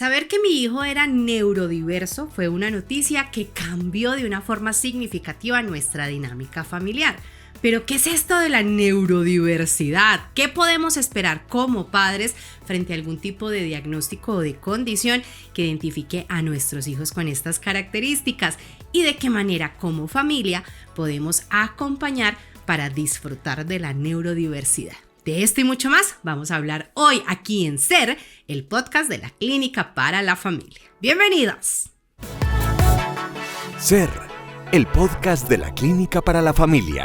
Saber que mi hijo era neurodiverso fue una noticia que cambió de una forma significativa nuestra dinámica familiar. Pero, ¿qué es esto de la neurodiversidad? ¿Qué podemos esperar como padres frente a algún tipo de diagnóstico o de condición que identifique a nuestros hijos con estas características? ¿Y de qué manera como familia podemos acompañar para disfrutar de la neurodiversidad? De esto y mucho más vamos a hablar hoy aquí en SER, el podcast de la Clínica para la Familia. ¡Bienvenidos! SER, el podcast de la Clínica para la Familia.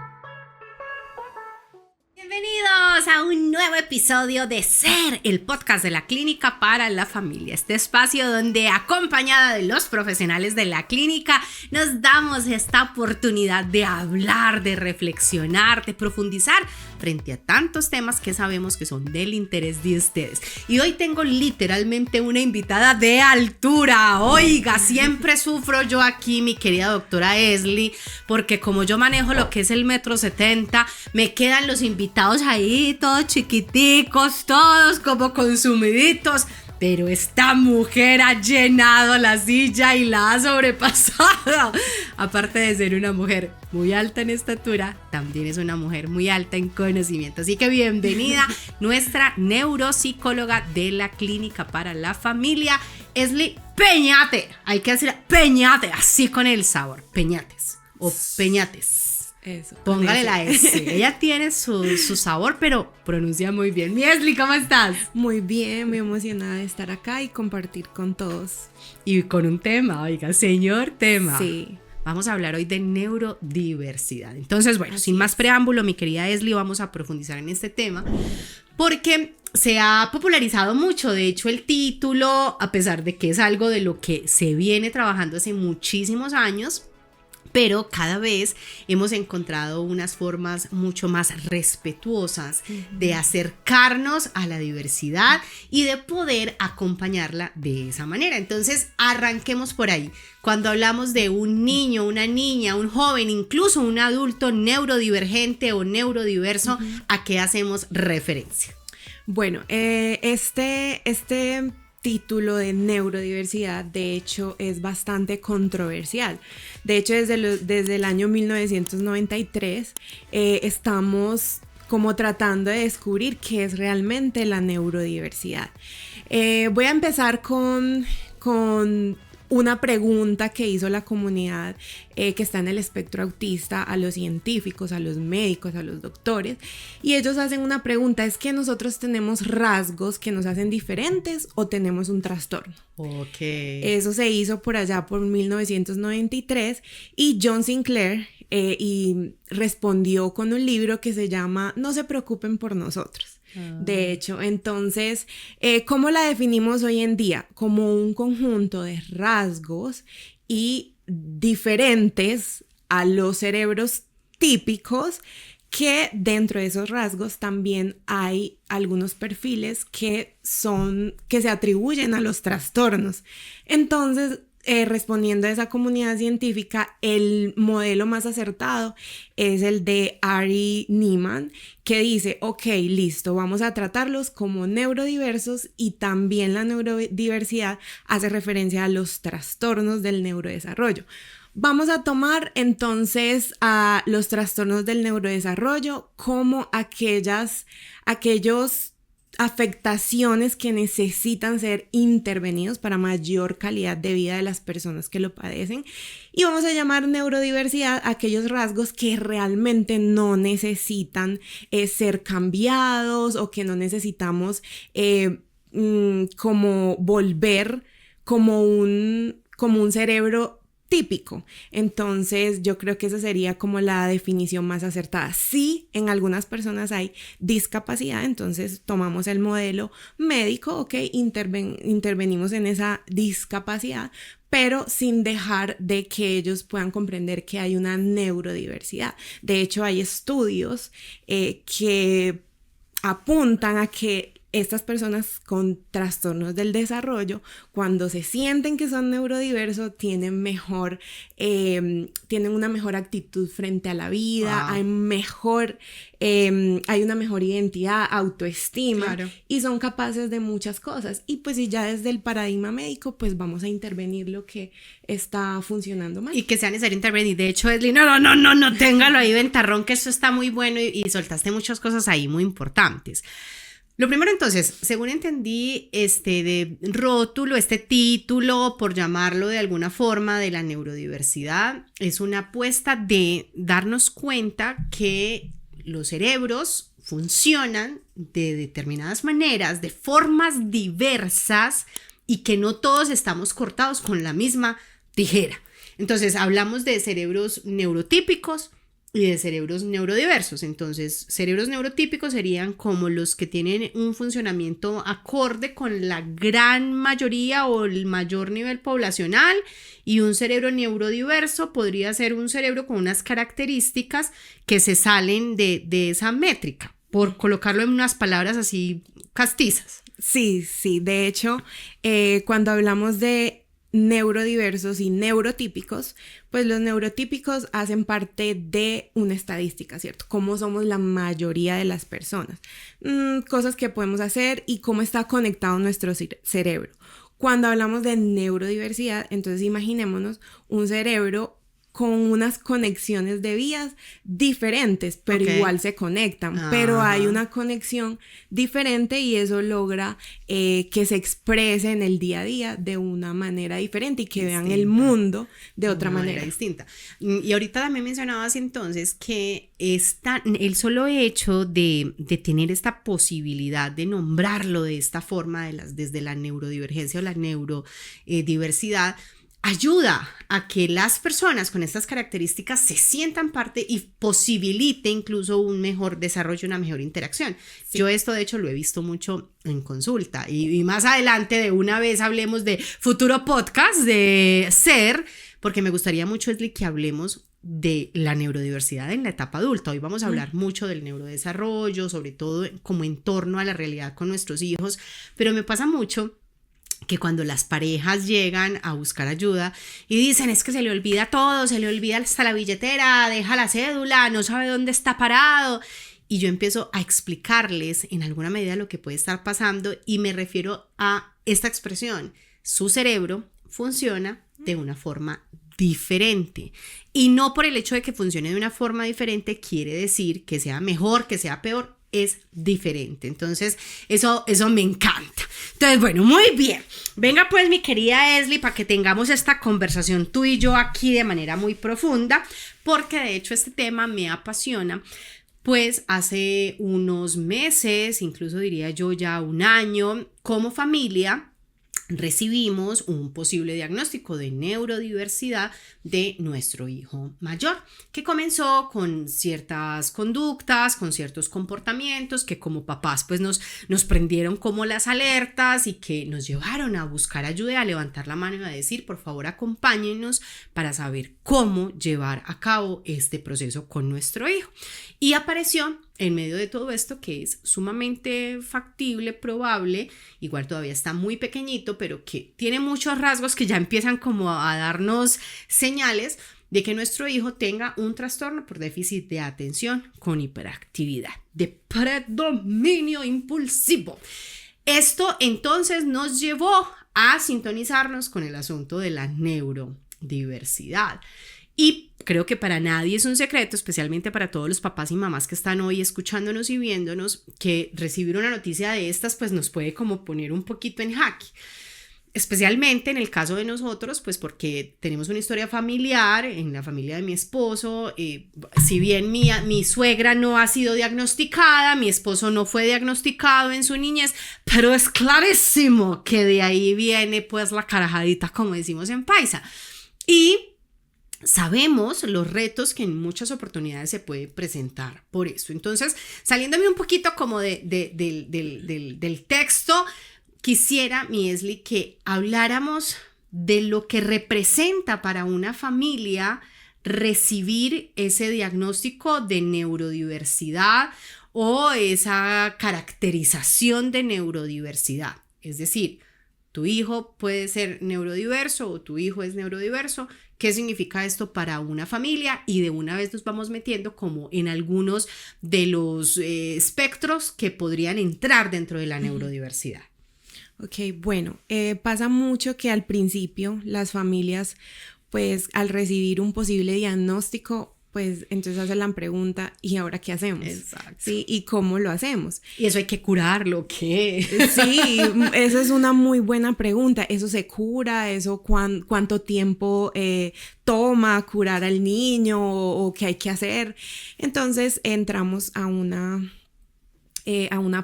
Bienvenidos a un nuevo episodio de SER, el podcast de la Clínica para la Familia. Este espacio donde, acompañada de los profesionales de la clínica, nos damos esta oportunidad de hablar, de reflexionar, de profundizar frente a tantos temas que sabemos que son del interés de ustedes. Y hoy tengo literalmente una invitada de altura. Oiga, siempre sufro yo aquí, mi querida doctora Esli, porque como yo manejo lo que es el 1,70 m, me quedan los invitados ahí todos chiquiticos, todos como consumiditos. Pero esta mujer ha llenado la silla y la ha sobrepasado. Aparte de ser una mujer muy alta en estatura, también es una mujer muy alta en conocimiento. Así que bienvenida nuestra neuropsicóloga de la Clínica para la Familia, Esli Peñate. Hay que decir Peñate, así con el sabor. Peñates o Peñates. Eso. Póngale la S. Ella tiene su sabor, pero pronuncia muy bien. Mi Esli, ¿cómo estás? Muy bien, muy emocionada de estar acá y compartir con todos. Y con un tema, oiga, señor tema. Sí. Vamos a hablar hoy de neurodiversidad. Entonces, bueno, sin más preámbulo, mi querida Esli, vamos a profundizar en este tema porque se ha popularizado mucho. De hecho, el título, a pesar de que es algo de lo que se viene trabajando hace muchísimos años, pero cada vez hemos encontrado unas formas mucho más respetuosas de acercarnos a la diversidad y de poder acompañarla de esa manera. Entonces, arranquemos por ahí. Cuando hablamos de un niño, una niña, un joven, incluso un adulto neurodivergente o neurodiverso, ¿a qué hacemos referencia? Bueno, este título de neurodiversidad, de hecho, es bastante controversial. De hecho, desde el año 1993 estamos como tratando de descubrir qué es realmente la neurodiversidad. Voy a empezar con una pregunta que hizo la comunidad que está en el espectro autista a los científicos, a los médicos, a los doctores, y ellos hacen una pregunta: ¿es que nosotros tenemos rasgos que nos hacen diferentes o tenemos un trastorno? Ok. Eso se hizo por allá por 1993 y John Sinclair y respondió con un libro que se llama No se preocupen por nosotros. De hecho, entonces, ¿cómo la definimos hoy en día? Como un conjunto de rasgos y diferentes a los cerebros típicos, que dentro de esos rasgos también hay algunos perfiles que se atribuyen a los trastornos. Entonces, respondiendo a esa comunidad científica, el modelo más acertado es el de Ari Niemann, que dice: ok, listo, vamos a tratarlos como neurodiversos, y también la neurodiversidad hace referencia a los trastornos del neurodesarrollo. Vamos a tomar entonces a los trastornos del neurodesarrollo como aquellos afectaciones que necesitan ser intervenidos para mayor calidad de vida de las personas que lo padecen, y vamos a llamar neurodiversidad aquellos rasgos que realmente no necesitan ser cambiados, o que no necesitamos como volver como un cerebro típico. Entonces yo creo que esa sería como la definición más acertada. Sí, en algunas personas hay discapacidad, entonces tomamos el modelo médico, ok, intervenimos en esa discapacidad, pero sin dejar de que ellos puedan comprender que hay una neurodiversidad. De hecho, hay estudios que apuntan a que estas personas con trastornos del desarrollo, cuando se sienten que son neurodiversos, tienen una mejor actitud frente a la vida, hay una mejor identidad, autoestima, claro, y son capaces de muchas cosas. Y pues si ya desde el paradigma médico, pues vamos a intervenir lo que está funcionando mal. Y que sea necesario intervenir. De hecho, Esli, no, téngalo ahí, ventarrón, que eso está muy bueno y soltaste muchas cosas ahí muy importantes. Lo primero, entonces, según entendí, de rótulo, este título, por llamarlo de alguna forma, de la neurodiversidad, es una apuesta de darnos cuenta que los cerebros funcionan de determinadas maneras, de formas diversas, y que no todos estamos cortados con la misma tijera. Entonces, hablamos de cerebros neurotípicos y de cerebros neurodiversos. Entonces, cerebros neurotípicos serían como los que tienen un funcionamiento acorde con la gran mayoría o el mayor nivel poblacional, y un cerebro neurodiverso podría ser un cerebro con unas características que se salen de esa métrica, por colocarlo en unas palabras así castizas. Sí, de hecho, cuando hablamos de neurodiversos y neurotípicos, pues los neurotípicos hacen parte de una estadística, ¿cierto? Cómo somos la mayoría de las personas, cosas que podemos hacer y cómo está conectado nuestro cerebro. Cuando hablamos de neurodiversidad, entonces imaginémonos un cerebro con unas conexiones de vías diferentes, pero igual se conectan, pero hay una conexión diferente y eso logra que se exprese en el día a día de una manera diferente y que vean el mundo de otra manera distinta. Y ahorita también mencionabas entonces que el solo hecho de tener esta posibilidad de nombrarlo de esta forma, desde la neurodivergencia o la neurodiversidad, ayuda a que las personas con estas características se sientan parte y posibilite incluso un mejor desarrollo, una mejor interacción. Sí. Yo esto de hecho lo he visto mucho en consulta y más adelante de una vez hablemos de futuro podcast de SER, porque me gustaría mucho, Esli, que hablemos de la neurodiversidad en la etapa adulta. Hoy vamos a hablar mucho del neurodesarrollo, sobre todo como en torno a la realidad con nuestros hijos, pero me pasa mucho que cuando las parejas llegan a buscar ayuda y dicen es que se le olvida todo, se le olvida hasta la billetera, deja la cédula, no sabe dónde está parado, y yo empiezo a explicarles en alguna medida lo que puede estar pasando y me refiero a esta expresión: su cerebro funciona de una forma diferente, y no por el hecho de que funcione de una forma diferente quiere decir que sea mejor, que sea peor, es diferente. Entonces eso me encanta. Entonces, bueno, muy bien. Venga pues, mi querida Esli, para que tengamos esta conversación tú y yo aquí de manera muy profunda, porque de hecho este tema me apasiona. Pues hace unos meses, incluso diría yo ya un año, como familia recibimos un posible diagnóstico de neurodiversidad de nuestro hijo mayor, que comenzó con ciertas conductas, con ciertos comportamientos que como papás pues nos prendieron como las alertas y que nos llevaron a buscar ayuda, a levantar la mano y a decir: por favor, acompáñennos para saber cómo llevar a cabo este proceso con nuestro hijo. Y apareció en medio de todo esto, que es sumamente factible, probable, igual todavía está muy pequeñito, pero que tiene muchos rasgos que ya empiezan como a darnos señales de que nuestro hijo tenga un trastorno por déficit de atención con hiperactividad, de predominio impulsivo. Esto entonces nos llevó a sintonizarnos con el asunto de la neurodiversidad. Y creo que para nadie es un secreto, especialmente para todos los papás y mamás que están hoy escuchándonos y viéndonos, que recibir una noticia de estas pues nos puede como poner un poquito en jaque. Especialmente en el caso de nosotros, pues porque tenemos una historia familiar, en la familia de mi esposo, si bien mi suegra no ha sido diagnosticada, mi esposo no fue diagnosticado en su niñez, pero es clarísimo que de ahí viene pues la carajadita, como decimos en paisa. Y sabemos los retos que en muchas oportunidades se puede presentar por eso. Entonces, saliéndome un poquito como del texto, quisiera, mi Esli, que habláramos de lo que representa para una familia recibir ese diagnóstico de neurodiversidad o esa caracterización de neurodiversidad. Es decir, tu hijo puede ser neurodiverso o tu hijo es neurodiverso. ¿Qué significa esto para una familia? Y de una vez nos vamos metiendo como en algunos de los espectros que podrían entrar dentro de la neurodiversidad. Ok, bueno, pasa mucho que al principio las familias, pues al recibir un posible diagnóstico, pues entonces hacen la pregunta, ¿y ahora qué hacemos? Exacto. ¿Sí? ¿Y cómo lo hacemos? Y eso hay que curarlo, ¿qué? Sí, esa es una muy buena pregunta. ¿Eso se cura? ¿Eso cuánto tiempo toma curar al niño o qué hay que hacer? Entonces entramos a una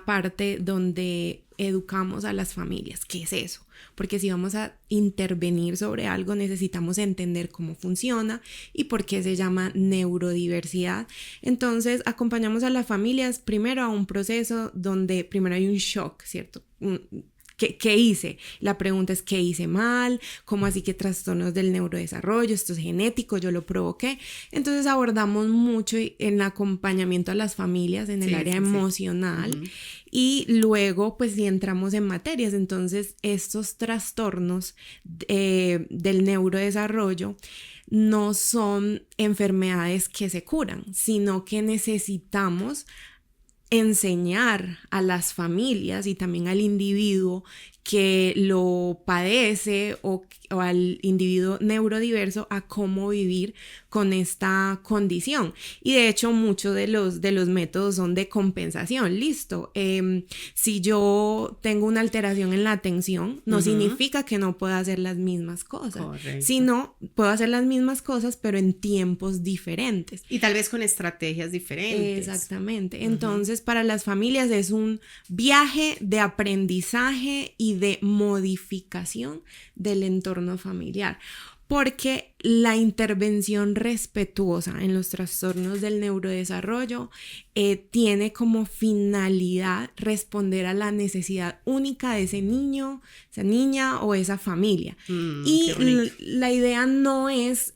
parte donde educamos a las familias. ¿Qué es eso? Porque si vamos a intervenir sobre algo, necesitamos entender cómo funciona y por qué se llama neurodiversidad. Entonces, acompañamos a las familias primero a un proceso donde primero hay un shock, ¿cierto? ¿Qué hice? La pregunta es, ¿qué hice mal? ¿Cómo así que trastornos del neurodesarrollo? ¿Esto es genético? ¿Yo lo provoqué? Entonces abordamos mucho en el acompañamiento a las familias en el área emocional. Uh-huh. Y luego pues sí entramos en materias. Entonces estos trastornos del neurodesarrollo no son enfermedades que se curan, sino que necesitamos enseñar a las familias y también al individuo que lo padece o al individuo neurodiverso a cómo vivir con esta condición. Y de hecho muchos de los métodos son de compensación. Listo, si yo tengo una alteración en la atención, no significa que no pueda hacer las mismas cosas. Correcto. Sino puedo hacer las mismas cosas pero en tiempos diferentes. Y tal vez con estrategias diferentes. Exactamente. Entonces para las familias es un viaje de aprendizaje y de modificación del entorno familiar, porque la intervención respetuosa en los trastornos del neurodesarrollo tiene como finalidad responder a la necesidad única de ese niño, esa niña o esa familia. Y la idea no es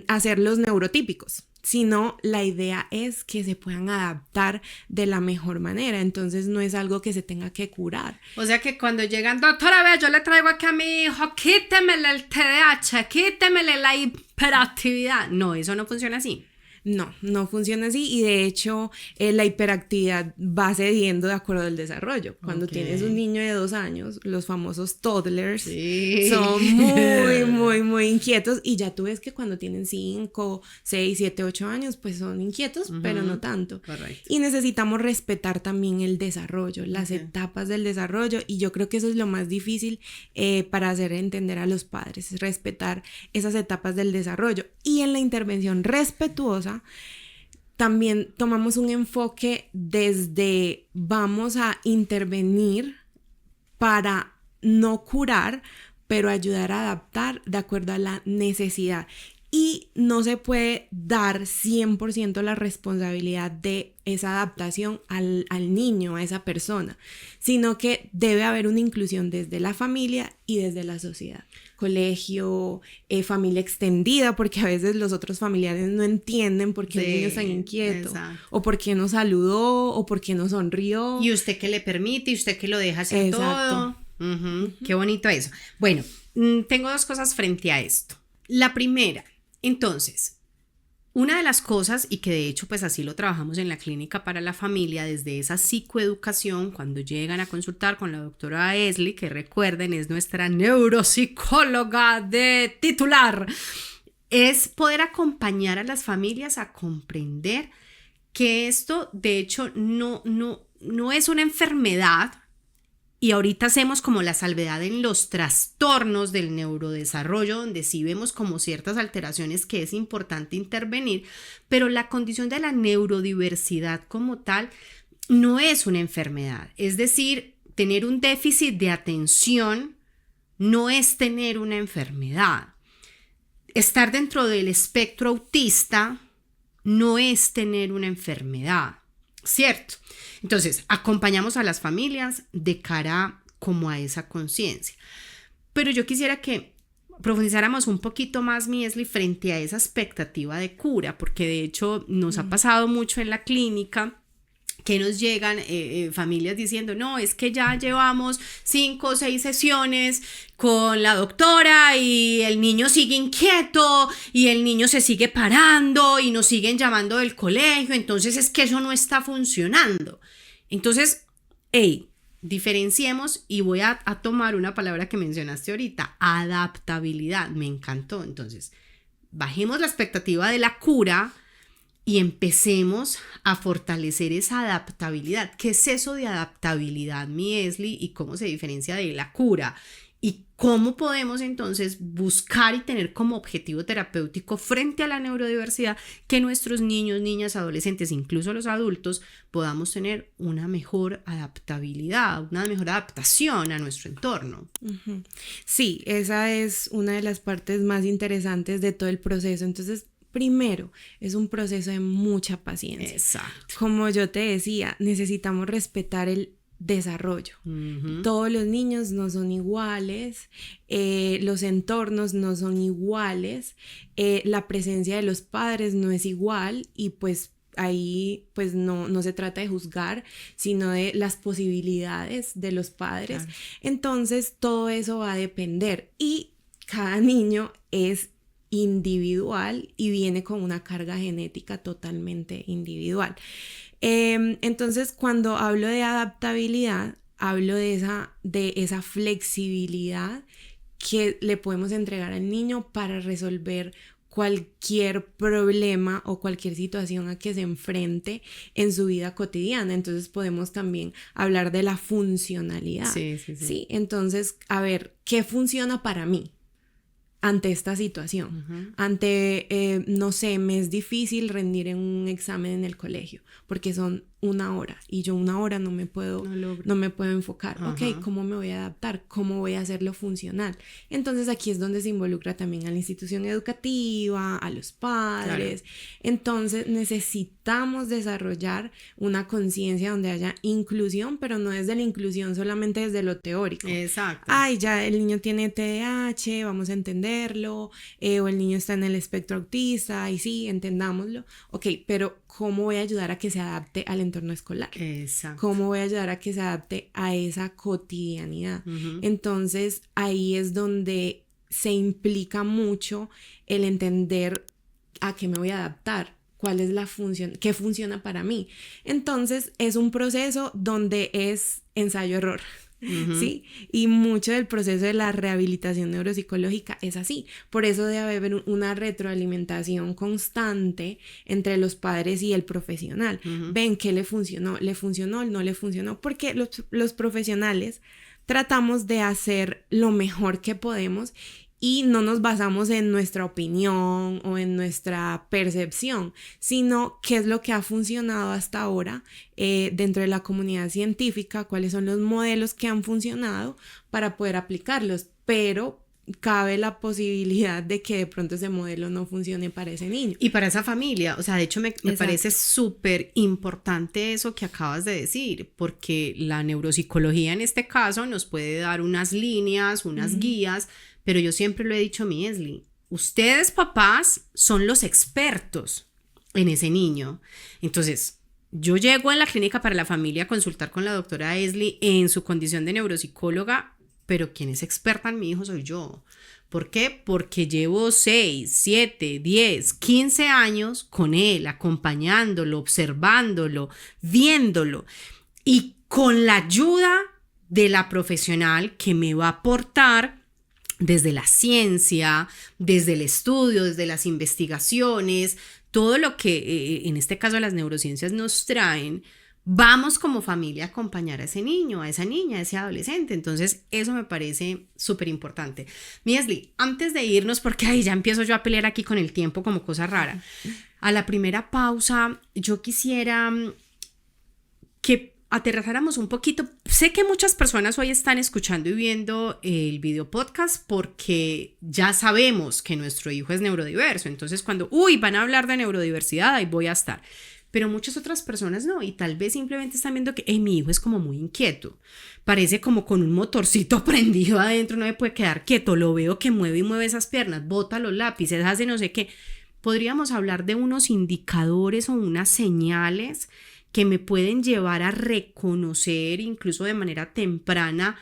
hacerlos neurotípicos, sino la idea es que se puedan adaptar de la mejor manera. Entonces no es algo que se tenga que curar. O sea que cuando llegan, doctora, vea, yo le traigo aquí a mi hijo, quítemele el TDAH, quítemele la hiperactividad. No, eso no funciona así. No funciona así, y de hecho la hiperactividad va cediendo de acuerdo al desarrollo. Cuando tienes un niño de 2 años, los famosos toddlers son muy inquietos, y ya tú ves que cuando tienen 5, 6, 7, 8 años pues son inquietos, pero no tanto. Correcto. Y necesitamos respetar también el desarrollo, las etapas del desarrollo, y yo creo que eso es lo más difícil para hacer entender a los padres, respetar esas etapas del desarrollo. Y en la intervención respetuosa también tomamos un enfoque desde vamos a intervenir para no curar, pero ayudar a adaptar de acuerdo a la necesidad. Y no se puede dar 100% la responsabilidad de esa adaptación al niño, a esa persona, sino que debe haber una inclusión desde la familia y desde la sociedad. Colegio, familia extendida, porque a veces los otros familiares no entienden por qué el niño es tan inquieto, o por qué no saludó, o por qué no sonrió. Y usted que le permite, y usted que lo deja hacer todo. Qué bonito eso. Bueno, tengo 2 cosas frente a esto. La primera, entonces, una de las cosas, y que de hecho pues así lo trabajamos en la clínica para la familia, desde esa psicoeducación, cuando llegan a consultar con la doctora Esli, que recuerden es nuestra neuropsicóloga de titular, es poder acompañar a las familias a comprender que esto de hecho no es una enfermedad. Y ahorita hacemos como la salvedad en los trastornos del neurodesarrollo, donde sí vemos como ciertas alteraciones que es importante intervenir, pero la condición de la neurodiversidad como tal no es una enfermedad. Es decir, tener un déficit de atención no es tener una enfermedad. Estar dentro del espectro autista no es tener una enfermedad, ¿cierto? Entonces, acompañamos a las familias de cara como a esa conciencia. Pero yo quisiera que profundizáramos un poquito más, Miesli, frente a esa expectativa de cura, porque de hecho nos ha pasado mucho en la clínica que nos llegan familias diciendo, no, es que ya llevamos 5 o 6 sesiones con la doctora y el niño sigue inquieto y el niño se sigue parando y nos siguen llamando del colegio, entonces es que eso no está funcionando. Entonces, diferenciemos, y voy a tomar una palabra que mencionaste ahorita, adaptabilidad, me encantó. Entonces, bajemos la expectativa de la cura y empecemos a fortalecer esa adaptabilidad. ¿Qué es eso de adaptabilidad, mi Esli? ¿Y cómo se diferencia de la cura? ¿Y cómo podemos entonces buscar y tener como objetivo terapéutico frente a la neurodiversidad que nuestros niños, niñas, adolescentes, incluso los adultos, podamos tener una mejor adaptabilidad, una mejor adaptación a nuestro entorno? Sí, esa es una de las partes más interesantes de todo el proceso. Entonces, primero, es un proceso de mucha paciencia. Exacto. Como yo te decía, necesitamos respetar el desarrollo. Todos los niños no son iguales, los entornos no son iguales, la presencia de los padres no es igual, y pues ahí pues no se trata de juzgar, sino de las posibilidades de los padres. Claro. Entonces todo eso va a depender, y cada niño es individual y viene con una carga genética totalmente individual. Entonces, cuando hablo de adaptabilidad, hablo de esa flexibilidad que le podemos entregar al niño para resolver cualquier problema o cualquier situación a que se enfrente en su vida cotidiana. Entonces podemos también hablar de la funcionalidad. Sí, entonces, a ver, ¿qué funciona para mí ante esta situación? Ante, no sé, me es difícil rendir en un examen en el colegio porque son 1 hora y yo 1 hora no me puedo enfocar. Ok, ¿cómo me voy a adaptar? ¿Cómo voy a hacerlo funcional? Entonces aquí es donde se involucra también a la institución educativa, a los padres. Claro. Entonces necesitamos desarrollar una conciencia donde haya inclusión, pero no desde la inclusión solamente desde lo teórico. Exacto. Ay, ya el niño tiene TDAH, vamos a entenderlo, o el niño está en el espectro autista, y sí, entendámoslo. Ok, pero ¿cómo voy a ayudar a que se adapte al entorno escolar? Exacto. ¿Cómo voy a ayudar a que se adapte a esa cotidianidad? Entonces ahí es donde se implica mucho el entender a qué me voy a adaptar, cuál es la función, qué funciona para mí. Entonces es un proceso donde es ensayo-error. ¿Sí? Y mucho del proceso de la rehabilitación neuropsicológica es así. Por eso debe haber una retroalimentación constante entre los padres y el profesional. Ven qué le funcionó, no le funcionó, porque los profesionales tratamos de hacer lo mejor que podemos y no nos basamos en nuestra opinión o en nuestra percepción, sino qué es lo que ha funcionado hasta ahora dentro de la comunidad científica, cuáles son los modelos que han funcionado para poder aplicarlos, pero cabe la posibilidad de que de pronto ese modelo no funcione para ese niño. Y para esa familia, o sea, de hecho me parece súper importante eso que acabas de decir, porque la neuropsicología en este caso nos puede dar unas líneas, unas guías, pero yo siempre lo he dicho, mi Esli, ustedes papás son los expertos en ese niño. Entonces, yo llego a la clínica para la familia a consultar con la doctora Esli en su condición de neuropsicóloga, pero quien es experta en mi hijo soy yo. ¿Por qué? Porque llevo 6, 7, 10, 15 años con él, acompañándolo, observándolo, viéndolo, y con la ayuda de la profesional que me va a aportar desde la ciencia, desde el estudio, desde las investigaciones, todo lo que en este caso las neurociencias nos traen. Vamos como familia a acompañar a ese niño, a esa niña, a ese adolescente. Entonces eso me parece súper importante. Miesli, antes de irnos, porque ahí ya empiezo yo a pelear aquí con el tiempo como cosa rara, a la primera pausa yo quisiera que aterrizáramos un poquito. Sé que muchas personas hoy están escuchando y viendo el video podcast porque ya sabemos que nuestro hijo es neurodiverso. Entonces cuando, van a hablar de neurodiversidad, ahí voy a estar. Pero muchas otras personas no, y tal vez simplemente están viendo que mi hijo es como muy inquieto, parece como con un motorcito prendido adentro, no me puede quedar quieto, lo veo que mueve y mueve esas piernas, bota los lápices, hace no sé qué. Podríamos hablar de unos indicadores o unas señales que me pueden llevar a reconocer, incluso de manera temprana,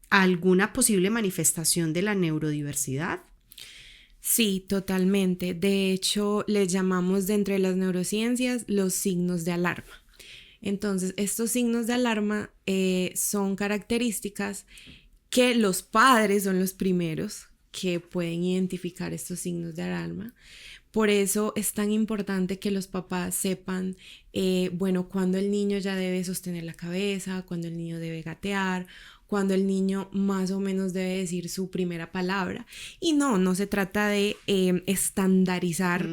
alguna posible manifestación de la neurodiversidad? Sí, totalmente. De hecho, les llamamos dentro de las neurociencias los signos de alarma. Entonces, estos signos de alarma son características que los padres son los primeros que pueden identificar estos signos de alarma. Por eso es tan importante que los papás sepan, cuando el niño ya debe sostener la cabeza, cuando el niño debe gatear, cuando el niño más o menos debe decir su primera palabra. Y no se trata de estandarizar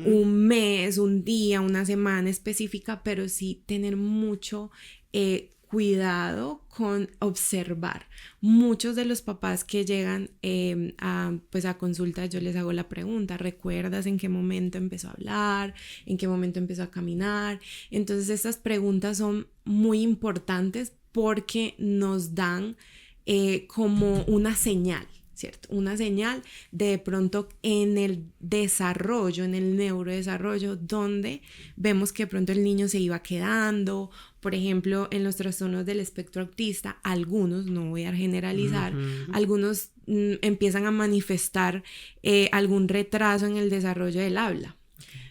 un mes, un día, una semana específica, pero sí tener mucho cuidado con observar. Muchos de los papás que llegan a consulta, yo les hago la pregunta: ¿recuerdas en qué momento empezó a hablar? ¿En qué momento empezó a caminar? Entonces estas preguntas son muy importantes porque nos dan como una señal, ¿cierto? Una señal de pronto en el desarrollo, en el neurodesarrollo, donde vemos que de pronto el niño se iba quedando. Por ejemplo, en los trastornos del espectro autista, algunos, no voy a generalizar, algunos empiezan a manifestar algún retraso en el desarrollo del habla.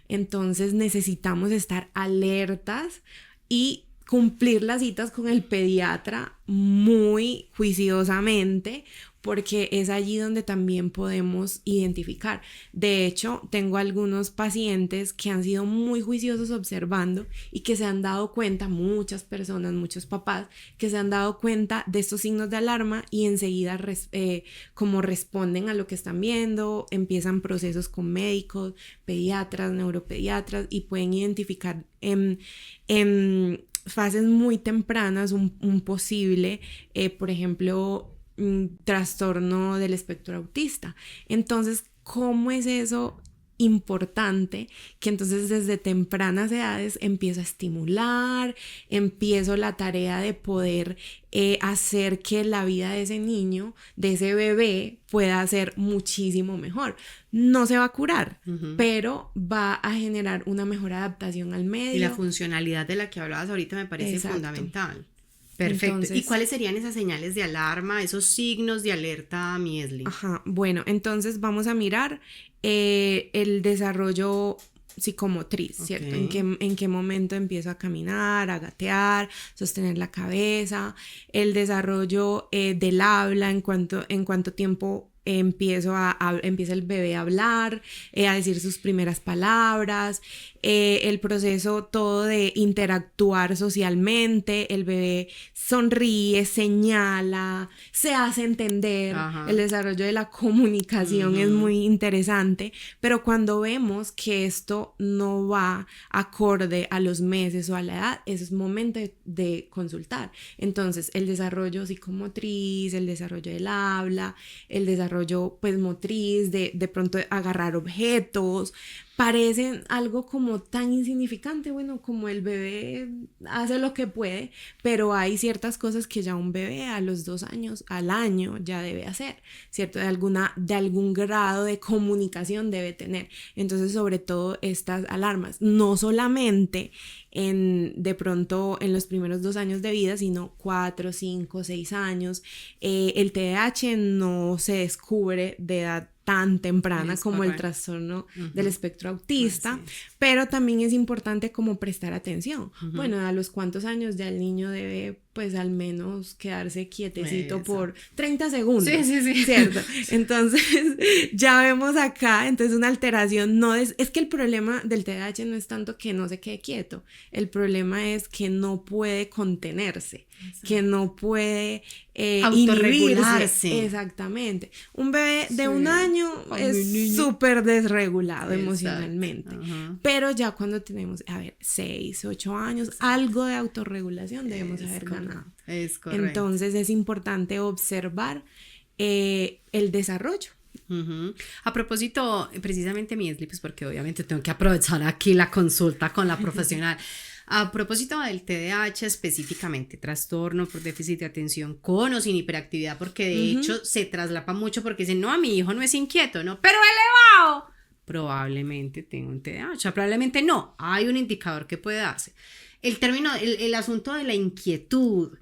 Entonces necesitamos estar alertas y cumplir las citas con el pediatra muy juiciosamente, porque es allí donde también podemos identificar. De hecho, tengo algunos pacientes que han sido muy juiciosos observando y que se han dado cuenta, muchas personas, muchos papás, que se han dado cuenta de estos signos de alarma y enseguida como responden a lo que están viendo, empiezan procesos con médicos, pediatras, neuropediatras, y pueden identificar en fases muy tempranas un posible, por ejemplo, trastorno del espectro autista. Entonces, ¿cómo es eso importante? Que entonces desde tempranas edades empiezo a estimular, empiezo la tarea de poder hacer que la vida de ese niño, de ese bebé, pueda ser muchísimo mejor. No se va a curar, pero va a generar una mejor adaptación al medio. Y la funcionalidad de la que hablabas ahorita me parece fundamental. Perfecto. Entonces, ¿y cuáles serían esas señales de alarma, esos signos de alerta, Miesli? Bueno, entonces vamos a mirar el desarrollo psicomotriz, ¿cierto? ¿En qué momento empiezo a caminar, a gatear, sostener la cabeza? El desarrollo del habla, en cuánto tiempo empieza el bebé a hablar, a decir sus primeras palabras, el proceso todo de interactuar socialmente, el bebé sonríe, señala, se hace entender. El desarrollo de la comunicación es muy interesante, pero cuando vemos que esto no va acorde a los meses o a la edad, es momento de consultar. Entonces, el desarrollo psicomotriz, el desarrollo del habla, el desarrollo pues motriz, de pronto agarrar objetos, parecen algo como tan insignificante, bueno, como el bebé hace lo que puede, pero hay ciertas cosas que ya un bebé a los 2 años, al año, ya debe hacer, ¿cierto? De algún grado de comunicación debe tener. Entonces, sobre todo estas alarmas, no solamente de pronto en los primeros 2 años de vida, sino 4, 5, 6 años. El TDAH no se descubre de edad tan temprana como el trastorno del espectro autista, pero también es importante como prestar atención. Bueno, a los cuántos años ya el niño debe pues al menos quedarse quietecito por 30 segundos. Sí. ¿Cierto? Entonces ya vemos acá, entonces una alteración es que el problema del TDAH no es tanto que no se quede quieto, el problema es que no puede contenerse, que no puede autorregularse. Exactamente. Un bebé de 1 año es súper desregulado emocionalmente, pero ya cuando tenemos, 6, 8 años, algo de autorregulación debemos haber ganado. Es correcto. Entonces es importante observar el desarrollo. A propósito, precisamente Miesli, pues porque obviamente tengo que aprovechar aquí la consulta con la profesional. A propósito del TDAH específicamente, trastorno por déficit de atención con o sin hiperactividad, porque de hecho se traslapa mucho porque dicen, no, mi hijo no es inquieto, ¿no? Pero elevado. probablemente tenga un TDAH, o sea, probablemente no, hay un indicador que puede darse. El asunto de la inquietud,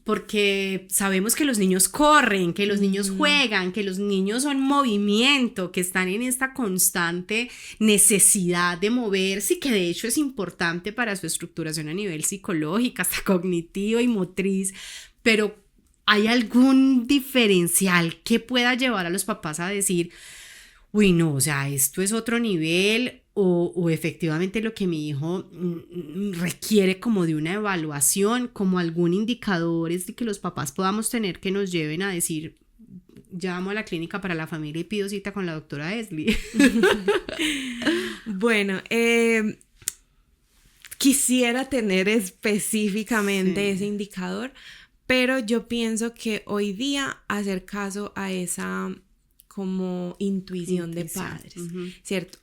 porque sabemos que los niños corren, que los niños juegan, que los niños son movimiento, que están en esta constante necesidad de moverse y que de hecho es importante para su estructuración a nivel psicológico, hasta cognitivo y motriz, pero ¿hay algún diferencial que pueda llevar a los papás a decir, uy, no, o sea, esto es otro nivel, o efectivamente lo que mi hijo requiere como de una evaluación, como algún indicador es de que los papás podamos tener que nos lleven a decir, llamo a la clínica para la familia y pido cita con la doctora Esli? Bueno, quisiera tener específicamente ese indicador, pero yo pienso que hoy día hacer caso a esa como intuición de padres, ¿cierto?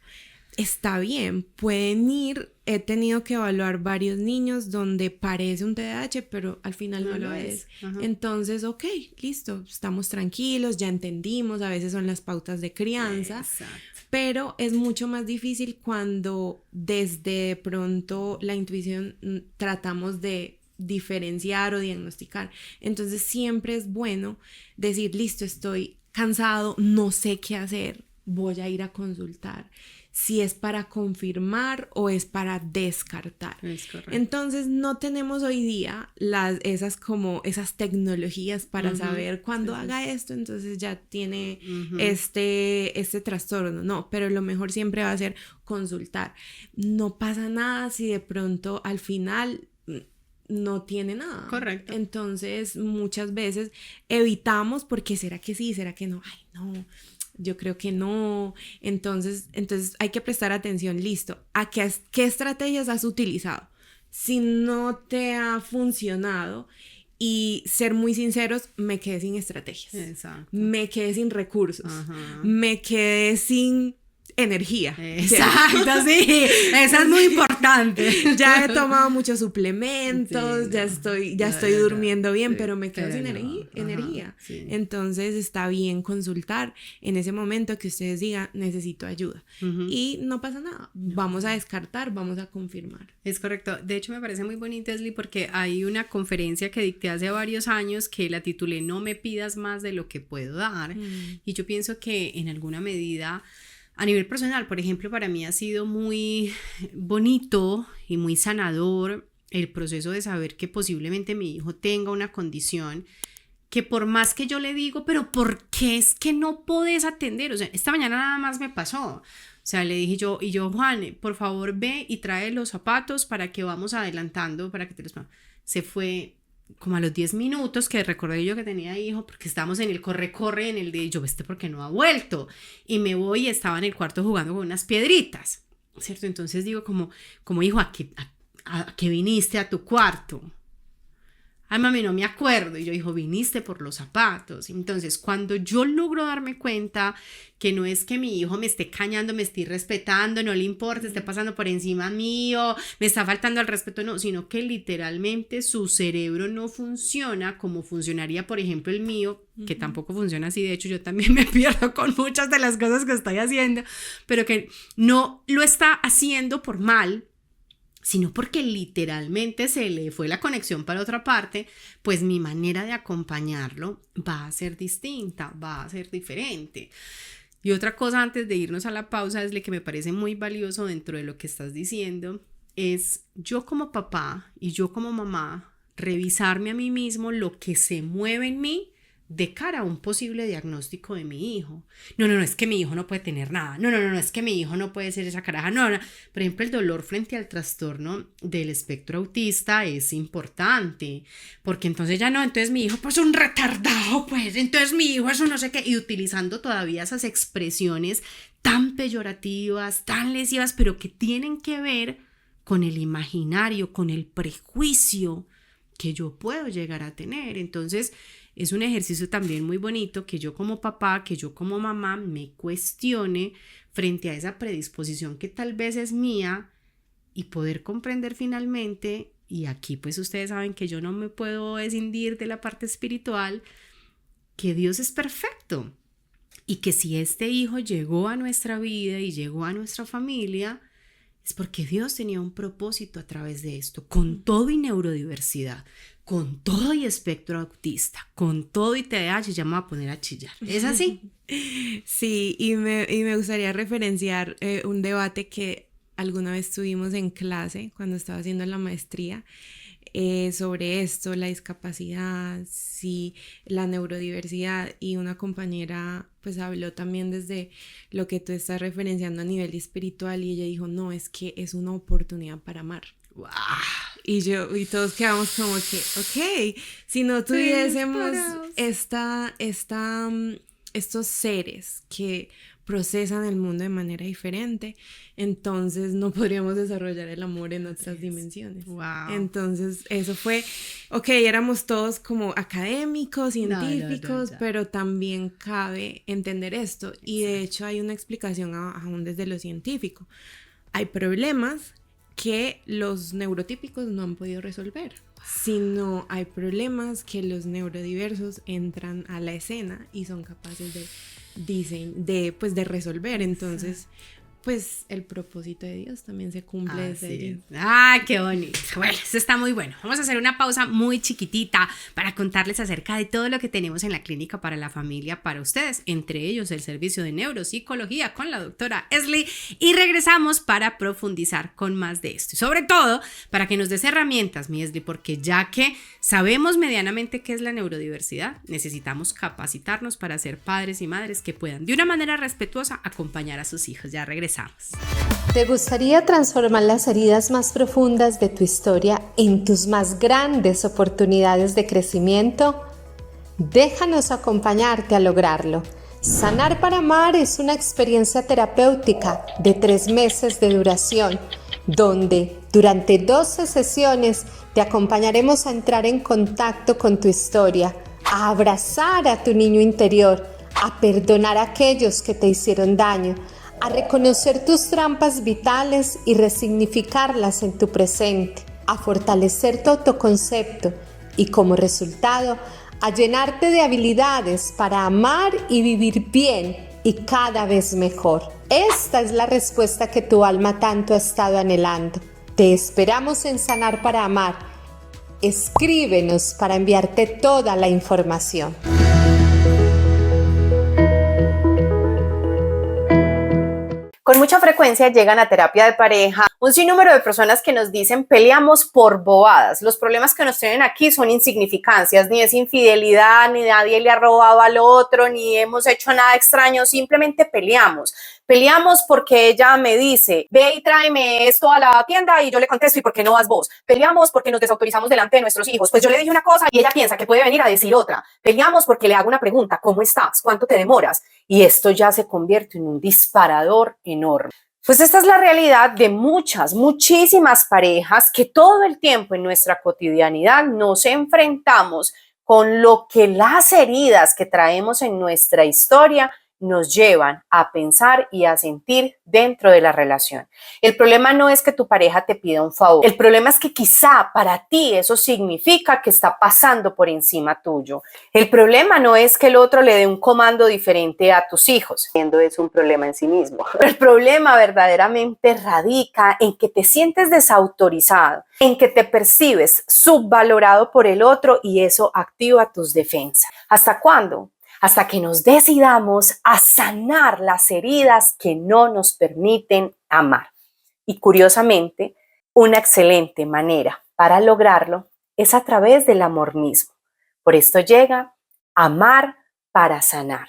Está bien, pueden ir, he tenido que evaluar varios niños donde parece un TDAH, pero al final no lo es. Entonces, ok, listo, estamos tranquilos, ya entendimos, a veces son las pautas de crianza. Exacto. Pero es mucho más difícil cuando desde pronto la intuición tratamos de diferenciar o diagnosticar. Entonces siempre es bueno decir, listo, estoy cansado, no sé qué hacer, voy a ir a consultar. Si es para confirmar o es para descartar. Es correcto. Entonces no tenemos hoy día esas tecnologías para saber cuándo haga esto, entonces ya tiene este trastorno. No, pero lo mejor siempre va a ser consultar. No pasa nada si de pronto al final no tiene nada. Correcto. Entonces muchas veces evitamos porque ¿será que sí? ¿Será que no? Ay, no. Yo creo que no. Entonces hay que prestar atención. Listo. ¿A qué estrategias has utilizado? Si no te ha funcionado, y ser muy sinceros, me quedé sin estrategias. Exacto. Me quedé sin recursos. Me quedé sin energía. Exacto, sí. Esa es muy importante. Ya he tomado muchos suplementos, sí, ya estoy durmiendo bien, pero me quedo sin energía. Sí. Entonces está bien consultar en ese momento que ustedes digan, necesito ayuda. Y no pasa nada. Vamos a descartar, vamos a confirmar. Es correcto. De hecho, me parece muy bonito, Esli, porque hay una conferencia que dicté hace varios años que la titulé No me pidas más de lo que puedo dar. Y yo pienso que en alguna medida, a nivel personal, por ejemplo, para mí ha sido muy bonito y muy sanador el proceso de saber que posiblemente mi hijo tenga una condición que por más que yo le digo, pero ¿por qué es que no podés atender? O sea, esta mañana nada más me pasó. O sea, le dije yo, Juan, por favor ve y trae los zapatos para que vamos adelantando, para que te los... Se fue como a los 10 minutos que recordé yo que tenía hijo, porque estábamos en el corre, en el de yo, ¿por qué no ha vuelto? Y me voy y estaba en el cuarto jugando con unas piedritas, ¿cierto? Entonces digo como hijo, ¿a qué viniste a tu cuarto? Ay, mami, no me acuerdo. Y yo digo, viniste por los zapatos. Entonces, cuando yo logro darme cuenta que no es que mi hijo me esté cañando, me esté respetando, no le importa, esté pasando por encima mío, me está faltando al respeto, no, sino que literalmente su cerebro no funciona como funcionaría, por ejemplo, el mío, que tampoco funciona así. De hecho, yo también me pierdo con muchas de las cosas que estoy haciendo, pero que no lo está haciendo por mal, sino porque literalmente se le fue la conexión para otra parte, pues mi manera de acompañarlo va a ser distinta, va a ser diferente. Y otra cosa antes de irnos a la pausa es lo que me parece muy valioso dentro de lo que estás diciendo, es yo como papá y yo como mamá revisarme a mí mismo lo que se mueve en mí de cara a un posible diagnóstico de mi hijo. No, es que mi hijo no puede tener nada. No, es que mi hijo no puede ser esa caraja. No. Por ejemplo, el dolor frente al trastorno del espectro autista es importante, porque entonces mi hijo pues un retardado, pues, entonces mi hijo eso no sé qué, y utilizando todavía esas expresiones tan peyorativas, tan lesivas, pero que tienen que ver con el imaginario, con el prejuicio que yo puedo llegar a tener. Entonces, es un ejercicio también muy bonito que yo como papá, que yo como mamá me cuestione frente a esa predisposición que tal vez es mía y poder comprender finalmente, y aquí pues ustedes saben que yo no me puedo escindir de la parte espiritual, que Dios es perfecto y que si este hijo llegó a nuestra vida y llegó a nuestra familia, es porque Dios tenía un propósito a través de esto, con todo y neurodiversidad, con todo y espectro autista, con todo y TDAH, ya me voy a poner a chillar. ¿Es así? Sí, y me gustaría referenciar un debate que alguna vez tuvimos en clase cuando estaba haciendo la maestría, sobre esto, la discapacidad, sí, la neurodiversidad, y una compañera pues habló también desde lo que tú estás referenciando a nivel espiritual, y ella dijo, no, es que es una oportunidad para amar. ¡Wow! Y todos quedamos como que, ok, si no tuviésemos estos seres que procesan el mundo de manera diferente, entonces no podríamos desarrollar el amor en otras dimensiones. Wow. Entonces eso fue, ok, éramos todos como académicos, científicos, pero también cabe entender esto. Exacto. Y de hecho hay una explicación aún desde lo científico. Hay problemas que los neurotípicos no han podido resolver, sino hay problemas que los neurodiversos entran a la escena y son capaces de resolver. Entonces, pues el propósito de Dios también se cumple desde allí. ¡Ah, qué bonito! Bueno, eso está muy bueno. Vamos a hacer una pausa muy chiquitita para contarles acerca de todo lo que tenemos en la Clínica para la Familia para ustedes, entre ellos el servicio de neuropsicología con la doctora Esli, y regresamos para profundizar con más de esto. Y sobre todo, para que nos des herramientas, mi Esli, porque ya que sabemos medianamente qué es la neurodiversidad, necesitamos capacitarnos para ser padres y madres que puedan, de una manera respetuosa, acompañar a sus hijos. Ya regresamos. ¿Te gustaría transformar las heridas más profundas de tu historia en tus más grandes oportunidades de crecimiento? Déjanos acompañarte a lograrlo. Sanar para Amar es una experiencia terapéutica de 3 meses de duración, donde durante 12 sesiones te acompañaremos a entrar en contacto con tu historia, a abrazar a tu niño interior, a perdonar a aquellos que te hicieron daño, a reconocer tus trampas vitales y resignificarlas en tu presente, a fortalecer tu autoconcepto y, como resultado, a llenarte de habilidades para amar y vivir bien y cada vez mejor. Esta es la respuesta que tu alma tanto ha estado anhelando. Te esperamos en Sanar para Amar. Escríbenos para enviarte toda la información. Con mucha frecuencia llegan a terapia de pareja un sinnúmero de personas que nos dicen peleamos por bobadas. Los problemas que nos tienen aquí son insignificancias, ni es infidelidad, ni nadie le ha robado al otro, ni hemos hecho nada extraño, simplemente peleamos. Peleamos porque ella me dice, ve y tráeme esto a la tienda, y yo le contesto, ¿y por qué no vas vos? Peleamos porque nos desautorizamos delante de nuestros hijos, pues yo le dije una cosa y ella piensa que puede venir a decir otra. Peleamos porque le hago una pregunta, ¿cómo estás? ¿Cuánto te demoras? Y esto ya se convierte en un disparador enorme. Pues esta es la realidad de muchísimas parejas que todo el tiempo en nuestra cotidianidad nos enfrentamos con lo que las heridas que traemos en nuestra historia nos llevan a pensar y a sentir dentro de la relación. El problema no es que tu pareja te pida un favor. El problema es que quizá para ti eso significa que está pasando por encima tuyo. El problema no es que el otro le dé un comando diferente a tus hijos, siendo eso un problema en sí mismo. El problema verdaderamente radica en que te sientes desautorizado, en que te percibes subvalorado por el otro, y eso activa tus defensas. ¿Hasta cuándo? Hasta que nos decidamos a sanar las heridas que no nos permiten amar. Y curiosamente, una excelente manera para lograrlo es a través del amor mismo. Por esto llega Amar para Sanar,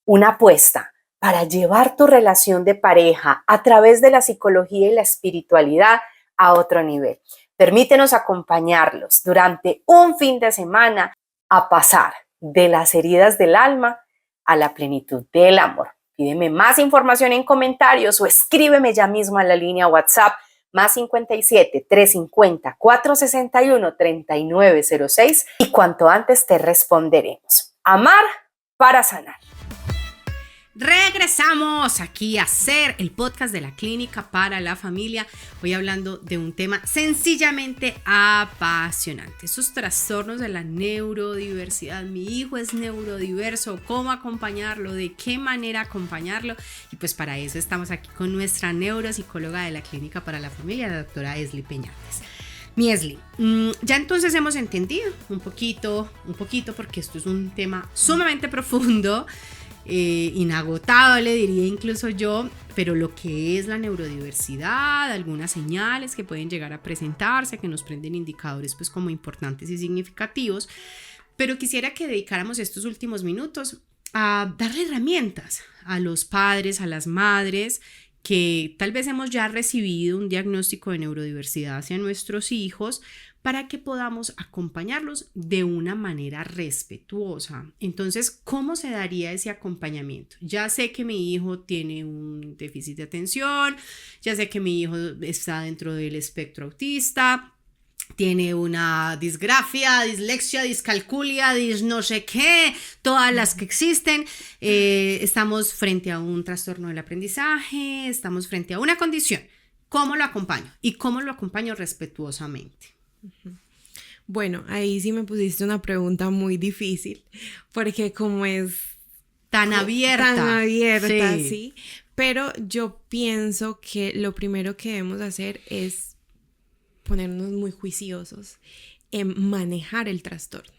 una apuesta para llevar tu relación de pareja a través de la psicología y la espiritualidad a otro nivel. Permítenos acompañarlos durante un fin de semana a pasar de las heridas del alma a la plenitud del amor. Pídeme más información en comentarios o escríbeme ya mismo a la línea WhatsApp +57 350 461 3906 y cuanto antes te responderemos. Amar para Sanar. Regresamos Regresamos aquí a hacer el podcast de la Clínica para la Familia. Hoy hablando de un tema sencillamente apasionante. Esos trastornos de la neurodiversidad. Mi hijo es neurodiverso. ¿Cómo acompañarlo? ¿De qué manera acompañarlo? Y pues para eso estamos aquí con nuestra neuropsicóloga de la Clínica para la Familia, la doctora Esli Peñates. Mi Esli, ya entonces hemos entendido un poquito, porque esto es un tema sumamente profundo, inagotable, diría incluso yo, pero lo que es la neurodiversidad, algunas señales que pueden llegar a presentarse, que nos prenden indicadores pues como importantes y significativos, pero quisiera que dedicáramos estos últimos minutos a darle herramientas a los padres, a las madres, que tal vez hemos ya recibido un diagnóstico de neurodiversidad hacia nuestros hijos, para que podamos acompañarlos de una manera respetuosa. Entonces, ¿cómo se daría ese acompañamiento? Ya sé que mi hijo tiene un déficit de atención, ya sé que mi hijo está dentro del espectro autista, tiene una disgrafia, dislexia, discalculia, no sé qué, todas las que existen. Estamos frente a un trastorno del aprendizaje, estamos frente a una condición. ¿Cómo lo acompaño? ¿Y cómo lo acompaño respetuosamente? Bueno, ahí sí me pusiste una pregunta muy difícil, porque como es tan abierta, sí. Pero yo pienso que lo primero que debemos hacer es ponernos muy juiciosos en manejar el trastorno.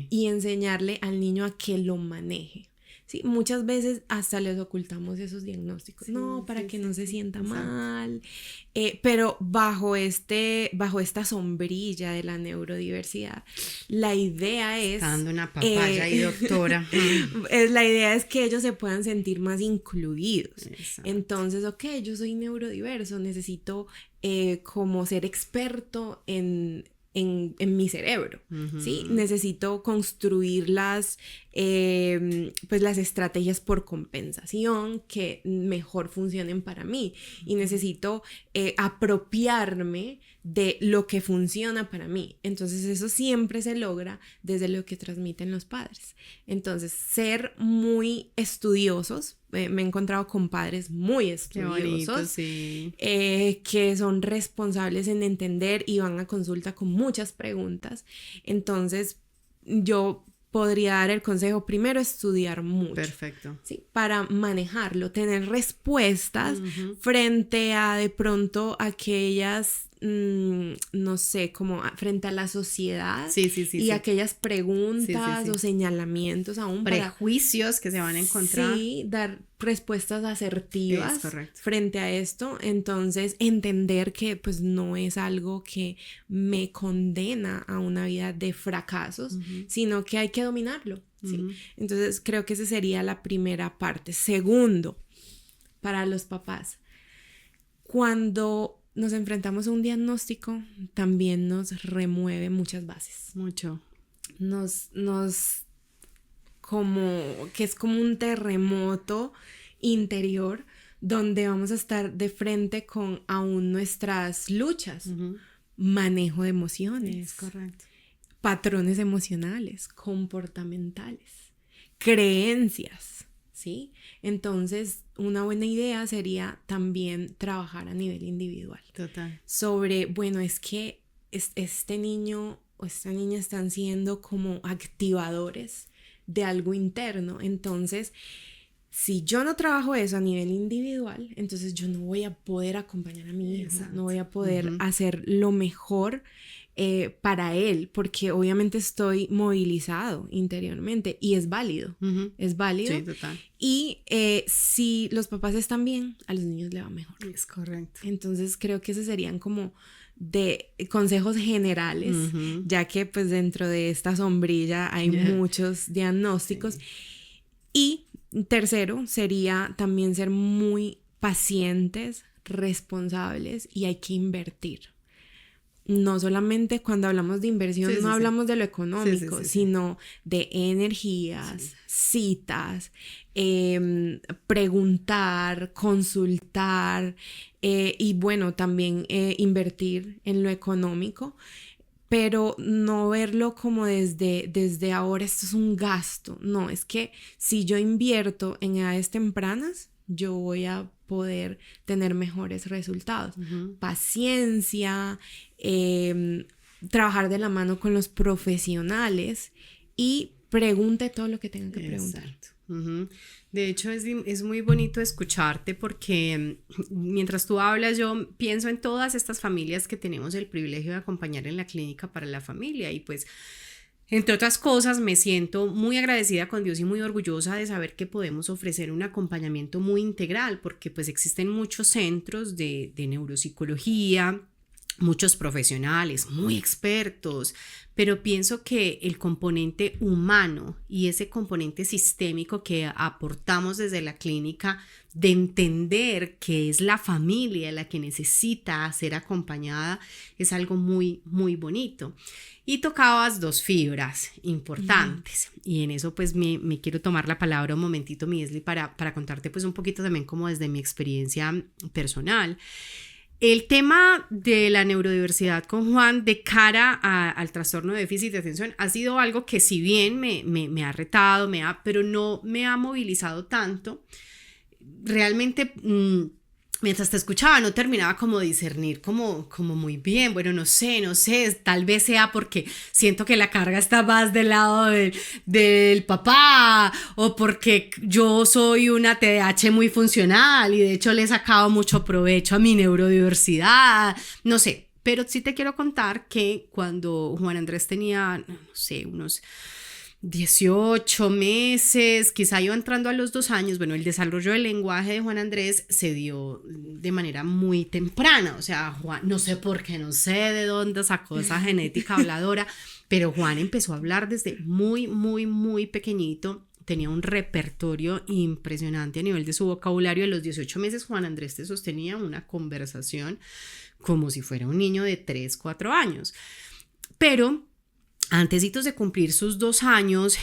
Y enseñarle al niño a que lo maneje. Sí, muchas veces hasta les ocultamos esos diagnósticos, sí, para que no se sienta mal, pero bajo esta sombrilla de la neurodiversidad, la idea es... Está dando una papaya ahí, doctora. La idea es que ellos se puedan sentir más incluidos. Exacto. Entonces, yo soy neurodiverso, necesito como ser experto en mi cerebro, ¿sí? Necesito construir las estrategias por compensación que mejor funcionen para mí, y necesito apropiarme de lo que funciona para mí. Entonces eso siempre se logra desde lo que transmiten los padres. Entonces, ser muy estudiosos. Me he encontrado con padres muy estudiosos, bonito, sí. Que son responsables en entender y van a consulta con muchas preguntas. Entonces, yo podría dar el consejo, primero, estudiar mucho. Perfecto. ¿Sí? Para manejarlo, tener respuestas frente a de pronto aquellas... no sé, como frente a la sociedad y aquellas preguntas o señalamientos aún prejuicios que se van a encontrar. Sí, dar respuestas asertivas frente a esto. Entonces, entender que pues no es algo que me condena a una vida de fracasos, sino que hay que dominarlo, ¿sí? Entonces, creo que esa sería la primera parte. Segundo, para los papás, cuando nos enfrentamos a un diagnóstico, también nos remueve muchas bases. Mucho. Nos que es como un terremoto interior donde vamos a estar de frente con aún nuestras luchas. Manejo de emociones. Es correcto. Patrones emocionales, comportamentales, creencias, ¿sí? Entonces, una buena idea sería también trabajar a nivel individual. Total. Sobre, bueno, es que este niño o esta niña están siendo como activadores de algo interno. Entonces, si yo no trabajo eso a nivel individual, entonces yo no voy a poder acompañar a mi hijo, no voy a poder hacer lo mejor para él, porque obviamente estoy movilizado interiormente y es válido, es válido. Sí, total. Y si los papás están bien, a los niños les va mejor. Es correcto. Entonces creo que esos serían como de consejos generales, ya que pues dentro de esta sombrilla hay muchos diagnósticos. Sí. Y tercero sería también ser muy pacientes, responsables, y hay que invertir. No solamente cuando hablamos de inversión, no hablamos de lo económico, sino de energías, citas, preguntar, consultar, y bueno, también invertir en lo económico, pero no verlo como desde ahora esto es un gasto. No, es que si yo invierto en edades tempranas, yo voy a poder tener mejores resultados. Paciencia, trabajar de la mano con los profesionales y pregunte todo lo que tengan que preguntar. Exacto. De hecho, es muy bonito escucharte porque mientras tú hablas, yo pienso en todas estas familias que tenemos el privilegio de acompañar en la Clínica para la Familia y pues, entre otras cosas, me siento muy agradecida con Dios y muy orgullosa de saber que podemos ofrecer un acompañamiento muy integral porque pues existen muchos centros de neuropsicología, muchos profesionales muy expertos, pero pienso que el componente humano y ese componente sistémico que aportamos desde la clínica de entender que es la familia la que necesita ser acompañada es algo muy, muy bonito. Y tocabas dos fibras importantes y en eso pues me quiero tomar la palabra un momentito, Miesli, para contarte pues un poquito también como desde mi experiencia personal. El tema de la neurodiversidad con Juan de cara al trastorno de déficit de atención ha sido algo que si bien me ha retado, pero no me ha movilizado tanto. Realmente, mientras te escuchaba, no terminaba como de discernir como muy bien. Bueno, no sé, tal vez sea porque siento que la carga está más del lado del papá o porque yo soy una TDAH muy funcional y de hecho le he sacado mucho provecho a mi neurodiversidad, no sé. Pero sí te quiero contar que cuando Juan Andrés tenía, no sé, unos 18 meses, quizá iba entrando a los 2 años, bueno, el desarrollo del lenguaje de Juan Andrés se dio de manera muy temprana, o sea, Juan, no sé por qué, no sé de dónde sacó esa genética habladora, pero Juan empezó a hablar desde muy, muy, muy pequeñito, tenía un repertorio impresionante a nivel de su vocabulario. A los 18 meses Juan Andrés te sostenía una conversación como si fuera un niño de 3, 4 años, pero antesitos de cumplir sus 2 años,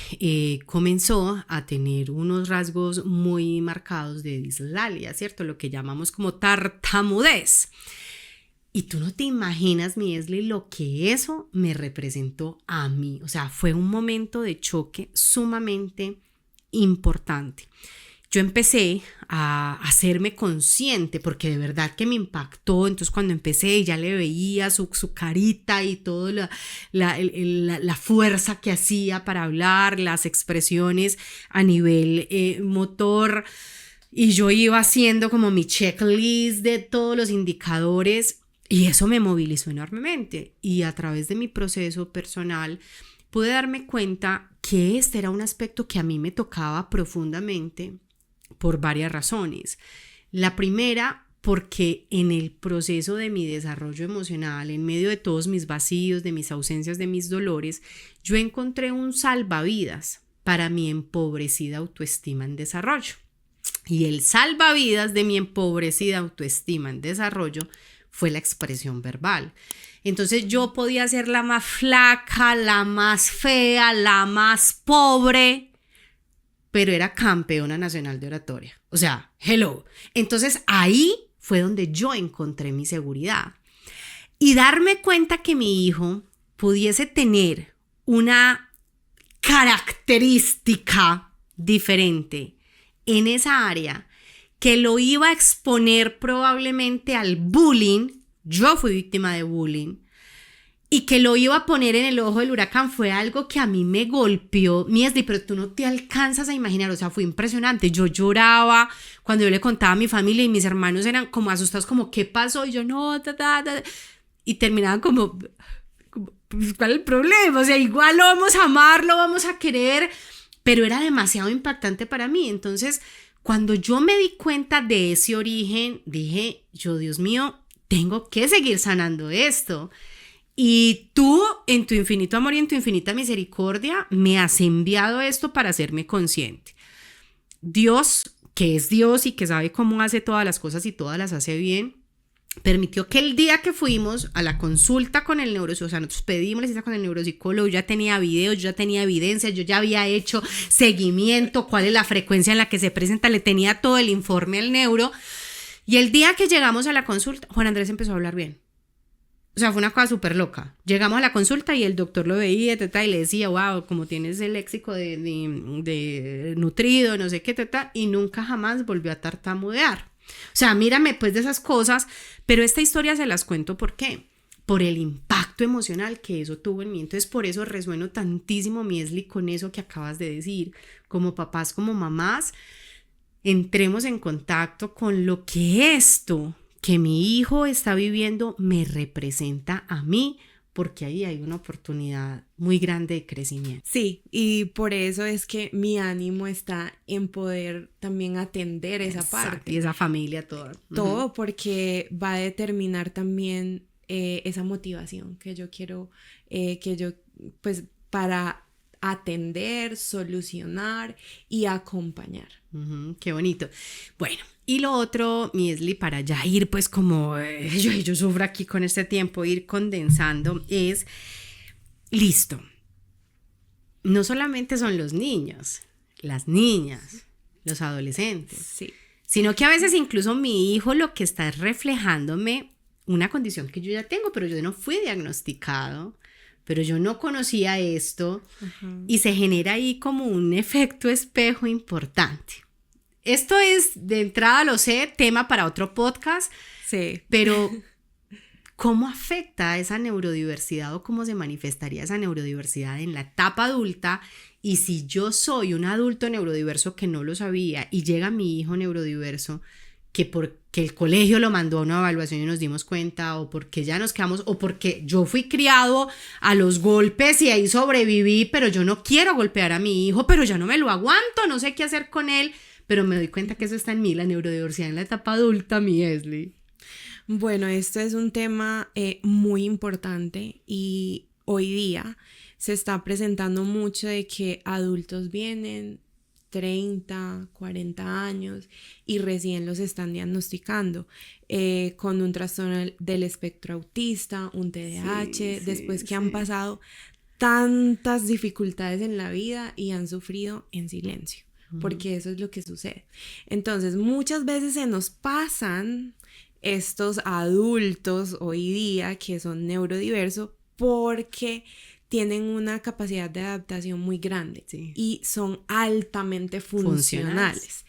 comenzó a tener unos rasgos muy marcados de dislalia, ¿cierto? Lo que llamamos como tartamudez. Y tú no te imaginas, Miesli, lo que eso me representó a mí. O sea, fue un momento de choque sumamente importante. Yo empecé a hacerme consciente porque de verdad que me impactó. Entonces cuando empecé ya le veía su carita y toda la fuerza que hacía para hablar, las expresiones a nivel motor, y yo iba haciendo como mi checklist de todos los indicadores y eso me movilizó enormemente. Y a través de mi proceso personal pude darme cuenta que este era un aspecto que a mí me tocaba profundamente por varias razones. La primera, porque en el proceso de mi desarrollo emocional, en medio de todos mis vacíos, de mis ausencias, de mis dolores, yo encontré un salvavidas para mi empobrecida autoestima en desarrollo. Y el salvavidas de mi empobrecida autoestima en desarrollo fue la expresión verbal. Entonces yo podía ser la más flaca, la más fea, la más pobre, pero era campeona nacional de oratoria. O sea, hello. Entonces ahí fue donde yo encontré mi seguridad. Y darme cuenta que mi hijo pudiese tener una característica diferente en esa área que lo iba a exponer probablemente al bullying. Yo fui víctima de bullying. Y que lo iba a poner en el ojo del huracán fue algo que a mí me golpeó, Miesli, pero tú no te alcanzas a imaginar, o sea, fue impresionante. Yo lloraba cuando yo le contaba a mi familia y mis hermanos eran como asustados, como, ¿qué pasó? Y yo, no, y terminaban como, pues, ¿cuál es el problema? O sea, igual lo vamos a amar, lo vamos a querer, pero era demasiado impactante para mí. Entonces, cuando yo me di cuenta de ese origen, dije, yo, Dios mío, tengo que seguir sanando esto. Y tú, en tu infinito amor y en tu infinita misericordia, me has enviado esto para hacerme consciente. Dios, que es Dios y que sabe cómo hace todas las cosas y todas las hace bien, permitió que el día que fuimos a la consulta con el neuropsicólogo, o sea, nosotros pedimos la cita con el neuropsicólogo, yo ya tenía videos, yo ya tenía evidencia, yo ya había hecho seguimiento, cuál es la frecuencia en la que se presenta, le tenía todo el informe al neuro. Y el día que llegamos a la consulta, Juan Andrés empezó a hablar bien. O sea, fue una cosa súper loca. Llegamos a la consulta y el doctor lo veía, teta, y le decía, wow, como tienes el léxico de nutrido, no sé qué, teta, y nunca jamás volvió a tartamudear. O sea, mírame pues de esas cosas, pero esta historia se las cuento ¿por qué? Por el impacto emocional que eso tuvo en mí. Entonces, por eso resueno tantísimo, Miesli, con eso que acabas de decir. Como papás, como mamás, entremos en contacto con lo que esto que mi hijo está viviendo me representa a mí, porque ahí hay una oportunidad muy grande de crecimiento. Sí, y por eso es que mi ánimo está en poder también atender esa Exacto, parte. y esa familia toda. Todo porque va a determinar también esa motivación que yo quiero, pues para atender, solucionar y acompañar. Qué bonito. Bueno, y lo otro, Miesli, para ya ir pues como yo sufro aquí con este tiempo, ir condensando, es, listo, no solamente son los niños, las niñas, los adolescentes, Sí. sino que a veces incluso mi hijo lo que está es reflejándome una condición que yo ya tengo, pero yo no fui diagnosticado, pero yo no conocía esto, y se genera ahí como un efecto espejo importante. Esto es, de entrada lo sé, tema para otro podcast, Sí. pero ¿cómo afecta esa neurodiversidad o cómo se manifestaría esa neurodiversidad en la etapa adulta? Y si yo soy un adulto neurodiverso que no lo sabía y llega mi hijo neurodiverso, que porque el colegio lo mandó a una evaluación y nos dimos cuenta, o porque ya nos quedamos, o porque yo fui criado a los golpes y ahí sobreviví, pero yo no quiero golpear a mi hijo, pero ya no me lo aguanto, no sé qué hacer con él, pero me doy cuenta que eso está en mí, la neurodiversidad en la etapa adulta, Miesli. Bueno, esto es un tema muy importante y hoy día se está presentando mucho de que adultos vienen 30, 40 años y recién los están diagnosticando con un trastorno del espectro autista, un TDAH, después que han pasado tantas dificultades en la vida y han sufrido en silencio, porque eso es lo que sucede. Entonces, muchas veces se nos pasan estos adultos hoy día que son neurodiversos porque tienen una capacidad de adaptación muy grande y son altamente funcionales.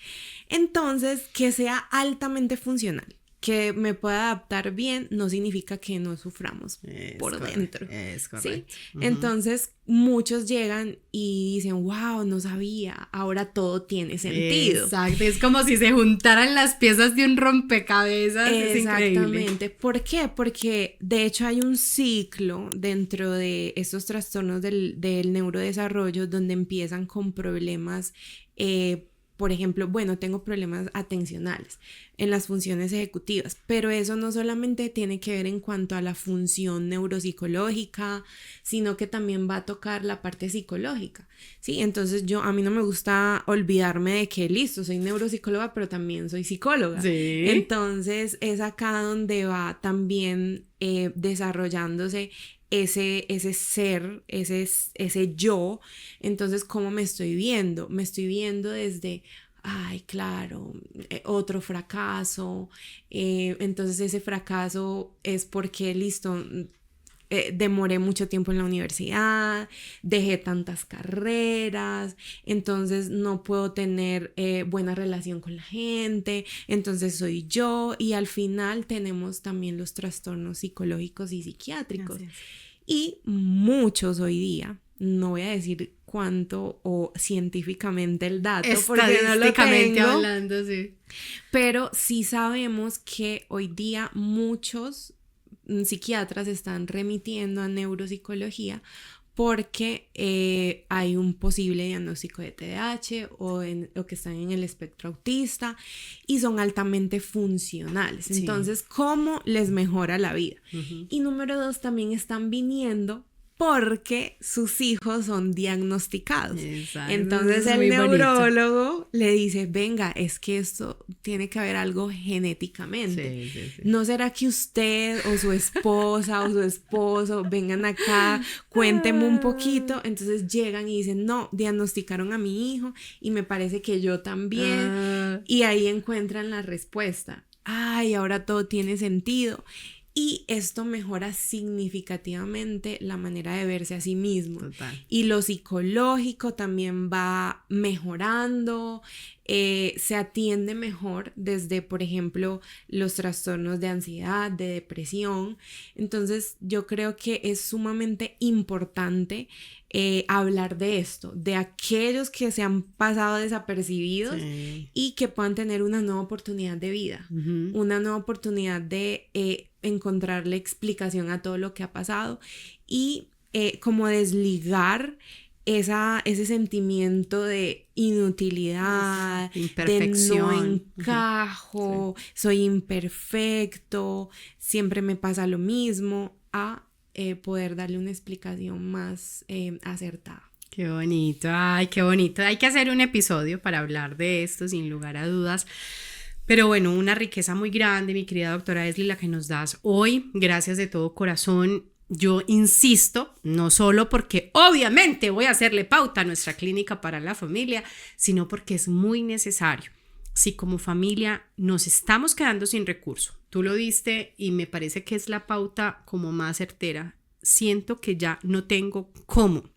Entonces, que sea altamente funcional, que me pueda adaptar bien, no significa que no suframos por dentro. Es correcto. ¿Sí? Entonces, muchos llegan y dicen, wow, no sabía, ahora todo tiene sentido. Exacto, es como si se juntaran las piezas de un rompecabezas. Exactamente. Es ¿Por qué? Porque de hecho hay un ciclo dentro de estos trastornos del neurodesarrollo donde empiezan con problemas, por ejemplo, bueno, tengo problemas atencionales en las funciones ejecutivas, pero eso no solamente tiene que ver en cuanto a la función neuropsicológica, sino que también va a tocar la parte psicológica, ¿sí? Entonces a mí no me gusta olvidarme de que listo, soy neuropsicóloga, pero también soy psicóloga. Sí. Entonces es acá donde va también desarrollándose ese ser, ese yo. Entonces, ¿cómo me estoy viendo? Me estoy viendo desde, ay, claro, otro fracaso. Entonces ese fracaso es porque, listo, demoré mucho tiempo en la universidad, dejé tantas carreras, entonces no puedo tener buena relación con la gente, entonces soy yo, y al final tenemos también los trastornos psicológicos y psiquiátricos. Y muchos hoy día, no voy a decir cuánto o científicamente el dato, porque no lo tengo, hablando, sí. Pero sí sabemos que hoy día muchos psiquiatras están remitiendo a neuropsicología porque hay un posible diagnóstico de TDAH o que están en el espectro autista y son altamente funcionales. Sí. Entonces, ¿cómo les mejora la vida? Y número 2, también están viniendo porque sus hijos son diagnosticados. Exacto. Entonces el neurólogo le dice, venga, es que esto tiene que haber algo genéticamente. Sí. ¿No será que usted o su esposa o su esposo vengan acá, cuéntenme un poquito? Entonces llegan y dicen, no, diagnosticaron a mi hijo y me parece que yo también. Y ahí encuentran la respuesta. Ay, ahora todo tiene sentido. y esto mejora significativamente la manera de verse a sí mismo. Total. Y lo psicológico también va mejorando, se atiende mejor desde, por ejemplo, los trastornos de ansiedad, de depresión. Entonces yo creo que es sumamente importante hablar de esto, de aquellos que se han pasado desapercibidos, sí, y que puedan tener una nueva oportunidad de vida, una nueva oportunidad de encontrarle explicación a todo lo que ha pasado y como desligar ese sentimiento de inutilidad, de no encajo, soy imperfecto, siempre me pasa lo mismo, a poder darle una explicación más acertada. Qué bonito, ay, qué bonito. Hay que hacer un episodio para hablar de esto, sin lugar a dudas. Pero bueno, una riqueza muy grande, mi querida doctora Esli, la que nos das hoy. Gracias de todo corazón. Yo insisto, no solo porque obviamente voy a hacerle pauta a nuestra clínica para la familia, sino porque es muy necesario. Si como familia nos estamos quedando sin recurso, tú lo diste y me parece que es la pauta como más certera, siento que ya no tengo cómo.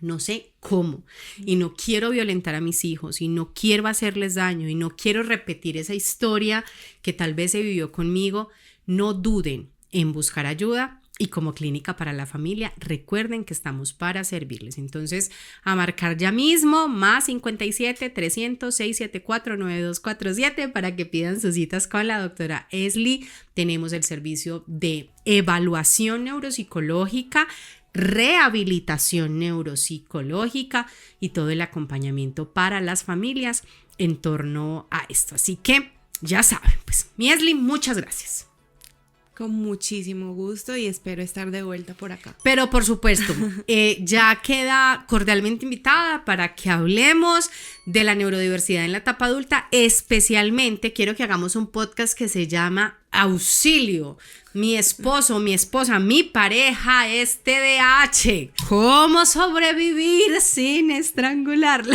No sé cómo, y no quiero violentar a mis hijos, y no quiero hacerles daño, y no quiero repetir esa historia que tal vez se vivió conmigo. No duden en buscar ayuda, y como Clínica para la Familia, recuerden que estamos para servirles. Entonces, a marcar ya mismo, más 57 300 674 9247 para que pidan sus citas con la doctora Esli. Tenemos el servicio de evaluación neuropsicológica, rehabilitación neuropsicológica y todo el acompañamiento para las familias en torno a esto. Así que ya saben, pues mi Esli, muchas gracias. Con muchísimo gusto y espero estar de vuelta por acá. Pero por supuesto, ya queda cordialmente invitada para que hablemos de la neurodiversidad en la etapa adulta. Especialmente quiero que hagamos un podcast que se llama Auxilio. Mi esposo, mi esposa, mi pareja es TDAH. ¿Cómo sobrevivir sin estrangularlo?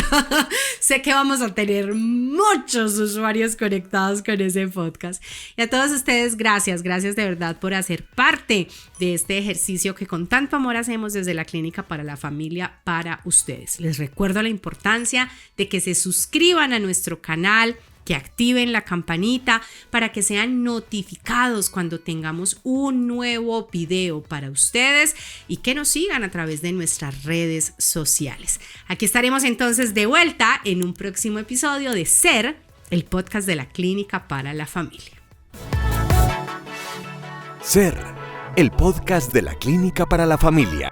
Sé que vamos a tener muchos usuarios conectados con ese podcast. Y a todos ustedes, gracias de verdad por hacer parte de este ejercicio que con tanto amor hacemos desde la Clínica para la Familia para ustedes. Les recuerdo la importancia de que se suscriban a nuestro canal, que activen la campanita para que sean notificados cuando tengamos un nuevo video para ustedes y que nos sigan a través de nuestras redes sociales. Aquí estaremos entonces de vuelta en un próximo episodio de Ser, el podcast de la Clínica para la Familia. Ser, el podcast de la Clínica para la Familia.